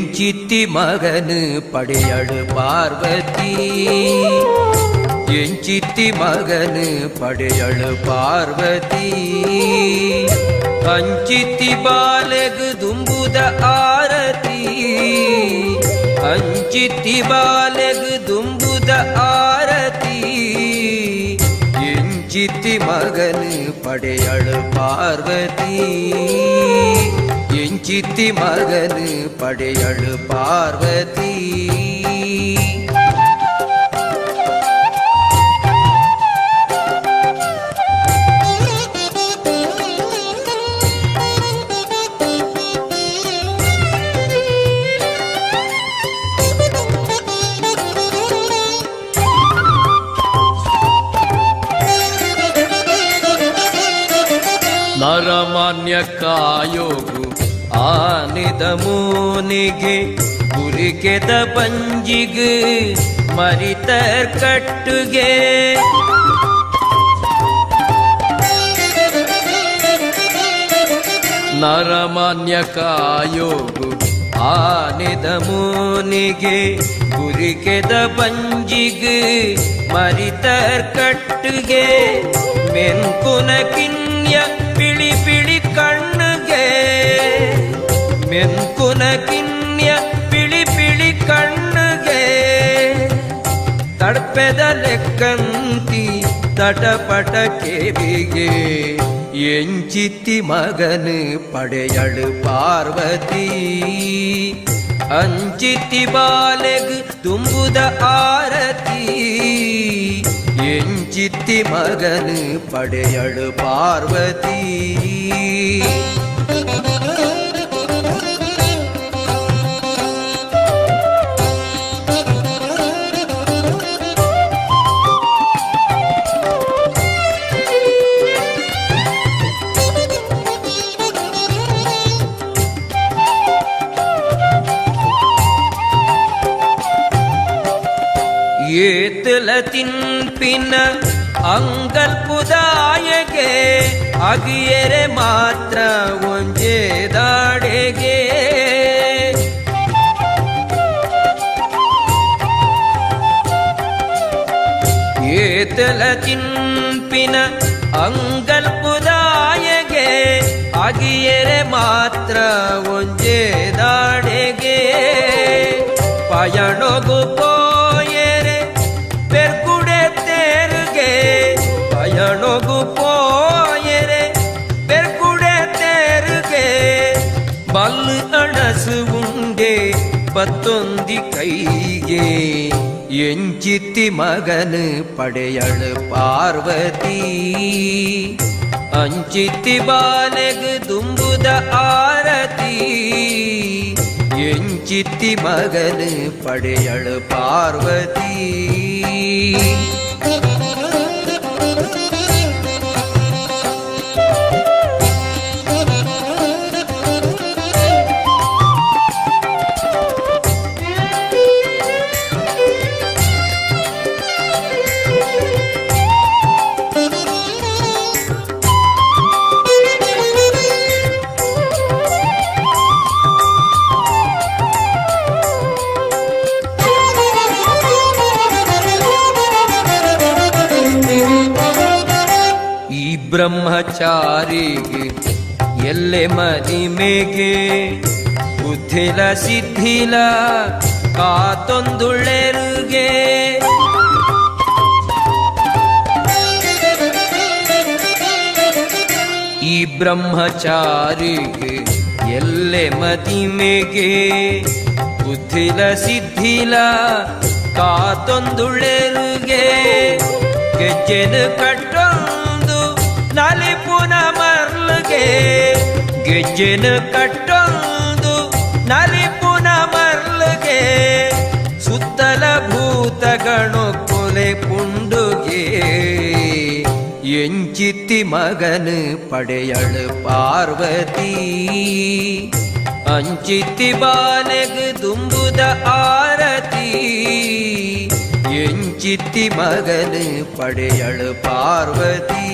ಎಂಚಿತ್ತಿ ಮಗನು ಪಡೆಯಳು ಪಾರ್ವತಿ ಎಂಚಿತ್ತಿ ಮಗನು ಪಡೆಯಳು ಪಾರ್ವತಿ ಅಂಚಿತ್ತಿ ಬಾಲೆಗು ದುಂಬುದ ಆರತಿ ಅಂಚಿತ್ತಿ ಬಾಲೆಗು ದುಂಬುದ ಆರತಿ ಎಂಚಿತ್ತಿ ಮಗನು ಪಡೆಯಳು ಪಾರ್ವತಿ ಎಂಚಿತ್ತಿ ಮಗನು ಪಡೆಯಳು ಪಾರ್ವತಿ ನರಮಾನ್ಯ ಕಾಯೋಗು ಆನಿದ ಮೂನಿಗೆ ಕುರಿಕೆದ ಬಂಜಿಗೆ ಮರಿತರ್ ಕಟ್ಟುಗೆ ನರಮಾನ್ಯ ಕಾಯೋಗು ಆನಿದ ಮೂನಿಗೆ ಕುರಿಕೆದ ಬಂಜಿಗೆ ಮರಿತರ್ ಕಟ್ಟುಗೆ ಮೆನ್ಕುನ ಕಿನ್ಯ ಪಿಳಿ ಪಿಳಿ ಕಣ್ಣುಗೆ ಮೆನ್ಕುನ ಕಿನ್ಯ ಪಿಳಿ ಪಿಳಿ ಕಣ್ಣುಗೆ ತಡ್ಪೆದ ಲೆಕ್ಕಂತಿ ತಟಪಟ ಕೇವಿಗೆ ಎಂಚಿತ್ತಿ ಮಗನು ಪಡೆಯಳು ಪಾರ್ವತಿ ಅಂಚಿತ್ತಿ ಬಾಲೆಗು ತುಂಬುದ ಆರತಿ ಎಂಚಿತ್ತಿ ಮಗನು ಪಡೆಯಳು ಪಾರ್ವತಿ ಏತಲ ತಿನ್ಪಿನ ಅಂಗಲ್ಪುದಾಯಗೆ ಅಗಿಯರೆ ಮಾತ್ರ ಒಂಜೇ ದಾಡೆಗೆ ಏತಲ ತಿನ್ಪಿನ ಅಂಗಲ್ಪುದಾಯಗೆ ಅಗಿಯರೆ ಮಾತ್ರ ಒಂಜೇ ದಾಡೆಗೆ ಪಯಣೊಗು ಪಯಣೊಗು ಪೋಯರೆ ಬೆರ್ಕುಡೆ ತೇರುಗೆ ಬಲ್ಲು ಅಣಸು ಉಂಡೆ ಪತ್ತೊಂದಿ ಕೈಗೆ ಎಂಚಿತ್ತಿ ಮಗನು ಪಡೆಯಳು ಪಾರ್ವತಿ ಅಂಚಿತ್ತಿ ಬಾಲೆಗು ದುಂಬುದ ಆರತಿ ಎಂಚಿತ್ತಿ ಮಗನು ಪಡೆಯಳು ಪಾರ್ವತಿ ಬ್ರಹ್ಮಚಾರಿಗೆ ಎಲ್ಲೆ ಮದಿಮೆಗೆ ಬುದ್ಧಿಲ ಸಿದ್ಧಿಲ ಕಾತೊಂದುಳೆರುಗೆ ಈ ಬ್ರಹ್ಮಚಾರಿಗೆ ಎಲ್ಲೆ ಮದಿಮೆಗೆ ಬುದ್ಧಿಲ ಸಿದ್ಧಿಲ ಕಾತೊಂದುಳೆರುಗೆ ಗೆಜ್ಜೆನು ಕಟ್ಟೊಂದು ನಲಿಪುನ ಮರ್ಲುಗೆ ಗೆಜ್ಜೆನು ಕಟ್ಟೊಂದು ನಲಿಪುನ ಮರ್ಲುಗೆ ಸುತ್ತಲ ಭೂತಗಣು ಕೊಲೆ ಪುಂಡುಗೆ ಎಂಚಿತ್ತಿ ಮಗನು ಪಡೆಯಳು ಪಾರ್ವತಿ ಅಂಚಿತ್ತಿ ಬಾಲೆಗು ದುಂಬುದ ಆರತಿ ಎಂಚಿತ್ತಿ ಮಗನು ಪಡೆಯಳು ಪಾರ್ವತಿ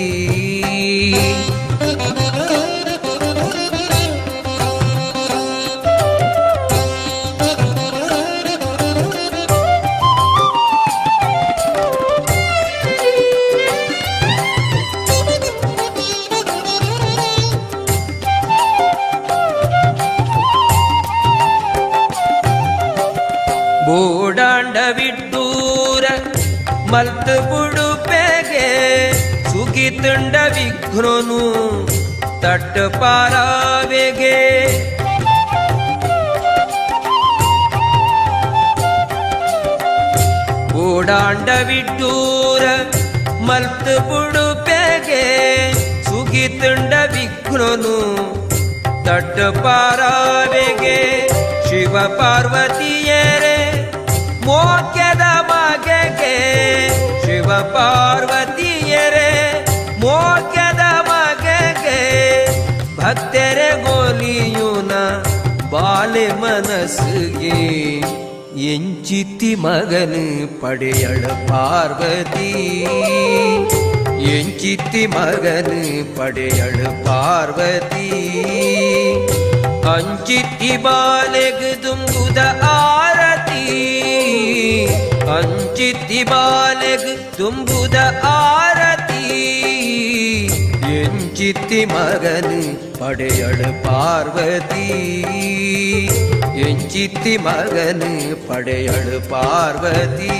ಬಿಟ್ಟೂರ ಮಲ್ತು ಬುಡುಪೆಗೆ ಸುಗಿತುಂಡ ವಿಘ್ನನು ತಟ್ಟು ಪಾರಾವೆಗೆ ಓಡಾಂಡ ಬಿಟ್ಟೂರ ಮಲ್ತು ಬುಡುಪೆಗೆ ಸುಗಿತುಂಡ ವಿಘ್ನನು ತಟ್ಟು ಪಾರಾವೆಗೆ ಶಿವ ಪಾರ್ವತಿಯರೇ ಮೋಕ್ಯದ ಬಗೆಗೆ ಶಿವ ಪಾರ್ವತಿಯರೇ ಮೋಕ್ಯದ ಬಗೆಗೆ ಭಕ್ತರೆ ಗೋಲಿಯುನ ಬಾಲೆ ಮನಸ್ಸಿಗೆ ಎಂಚಿತ್ತಿ ಮಗನು ಪಡೆಯಳು ಪಾರ್ವತಿ ಎಂಚಿತ್ತಿ ಮಗನು ಪಡೆಯಳು ಪಾರ್ವತಿ ಅಂಚಿತ್ತಿ ಬಾಲೆಗ್ ತುಂಬುದ ಆರತಿ ಅಂಚಿತ್ತಿ ಬಾಲೆಗ್ ತುಂಬುದ ಆರತಿ ಎಂಚಿತ್ತಿ ಮಗನು ಪಡೆಯಳು ಪಾರ್ವತಿ ಎಂಚಿತ್ತಿ ಮಗನು ಪಡೆಯಳು ಪಾರ್ವತಿ